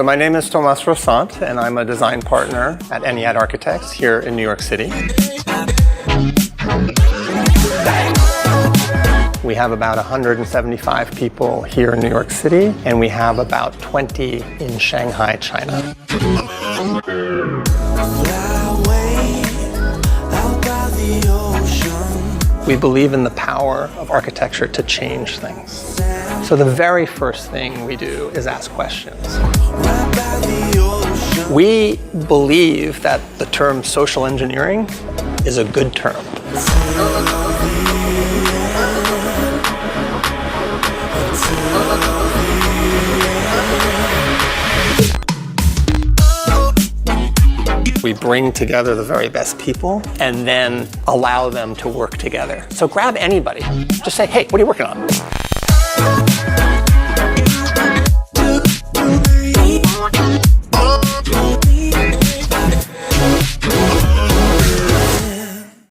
So my name is Tomas Rossant, and I'm a design partner at Ennead Architects here in New York City. We have about 175 people here in New York City, and we have about 20 in Shanghai, China. We believe in the power of architecture to change things. So the very first thing we do is ask questions. We believe that the term social engineering is a good term. We bring together the very best people and then allow them to work together. So grab anybody. Just say, hey, what are you working on?